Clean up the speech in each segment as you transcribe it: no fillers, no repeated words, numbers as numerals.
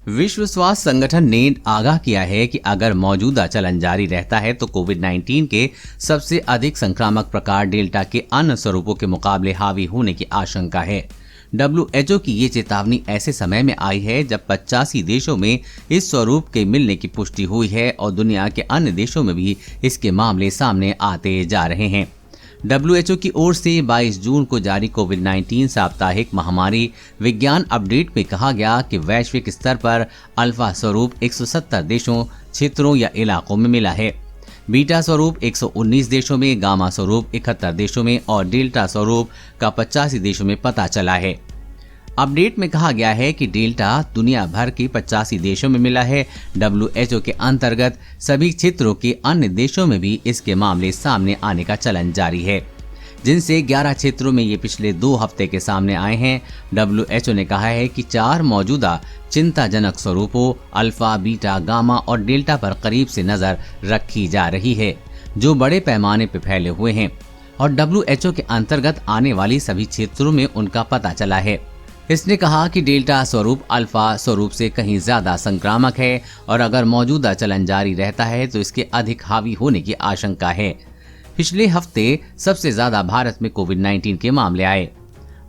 विश्व स्वास्थ्य संगठन ने आगाह किया है कि अगर मौजूदा चलन जारी रहता है तो कोविड-19 के सबसे अधिक संक्रामक प्रकार डेल्टा के अन्य स्वरूपों के मुकाबले हावी होने की आशंका है। WHO की ये चेतावनी ऐसे समय में आई है जब 85 देशों में इस स्वरूप के मिलने की पुष्टि हुई है और दुनिया के अन्य देशों में भी इसके मामले सामने आते जा रहे हैं। WHO की ओर से 22 जून को जारी कोविड-19 साप्ताहिक महामारी विज्ञान अपडेट में कहा गया कि वैश्विक स्तर पर अल्फा स्वरूप 170 देशों, क्षेत्रों या इलाकों में मिला है। बीटा स्वरूप 119 देशों में, गामा स्वरूप 71 देशों में और डेल्टा स्वरूप का 85 देशों में पता चला है। अपडेट में कहा गया है कि डेल्टा दुनिया भर के 85 देशों में मिला है। WHO के अंतर्गत सभी क्षेत्रों के अन्य देशों में भी इसके मामले सामने आने का चलन जारी है, जिनसे 11 क्षेत्रों में ये पिछले 2 हफ्ते के सामने आए हैं। WHO ने कहा है कि 4 मौजूदा चिंताजनक स्वरूपों अल्फा, बीटा, गामा और डेल्टा पर करीब से नजर रखी जा रही है, जो बड़े पैमाने पर फैले हुए हैं और WHO के अंतर्गत आने वाली सभी क्षेत्रों में उनका पता चला है। इसने कहा कि डेल्टा स्वरूप अल्फा स्वरूप से कहीं ज्यादा संक्रामक है और अगर मौजूदा चलन जारी रहता है तो इसके अधिक हावी होने की आशंका है। पिछले हफ्ते सबसे ज्यादा भारत में कोविड-19 के मामले आए।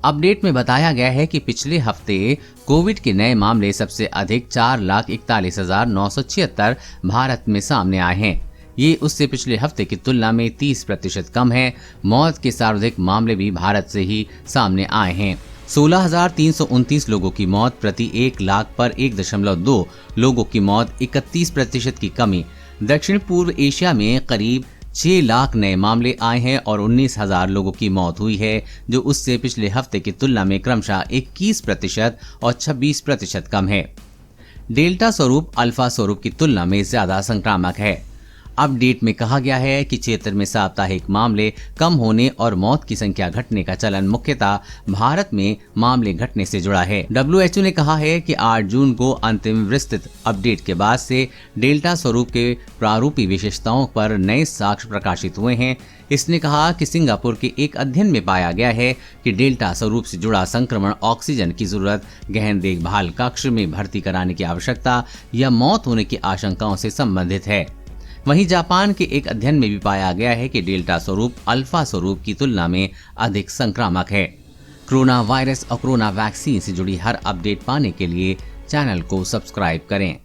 अपडेट में बताया गया है कि पिछले हफ्ते कोविड के नए मामले सबसे अधिक 4,41,976 भारत में सामने आए हैं। ये उससे पिछले हफ्ते की तुलना में 30% कम है। मौत के सर्वाधिक मामले भी भारत से ही सामने आए हैं। 16,329 लोगों की मौत प्रति 1 लाख पर 1.2 लोगों की मौत, 31% की कमी। दक्षिण पूर्व एशिया में करीब 6 लाख नए मामले आए हैं और 19,000 लोगों की मौत हुई है, जो उससे पिछले हफ्ते की तुलना में क्रमशः 21% और 26% कम है। डेल्टा स्वरूप अल्फा स्वरूप की तुलना में ज्यादा संक्रामक है। अपडेट में कहा गया है कि क्षेत्र में साप्ताहिक मामले कम होने और मौत की संख्या घटने का चलन मुख्यतः भारत में मामले घटने से जुड़ा है। WHO ने कहा है कि 8 जून को अंतिम विस्तृत अपडेट के बाद से डेल्टा स्वरूप के प्रारूपी विशेषताओं पर नए साक्ष्य प्रकाशित हुए हैं। इसने कहा कि सिंगापुर के एक अध्ययन में पाया गया है कि डेल्टा स्वरूप से जुड़ा संक्रमण ऑक्सीजन की जरूरत, गहन देखभाल कक्ष में भर्ती कराने की आवश्यकता या मौत होने की आशंकाओं से संबंधित है। वहीं जापान के एक अध्ययन में भी पाया गया है कि डेल्टा स्वरूप अल्फा स्वरूप की तुलना में अधिक संक्रामक है। कोरोना वायरस और कोरोना वैक्सीन से जुड़ी हर अपडेट पाने के लिए चैनल को सब्सक्राइब करें।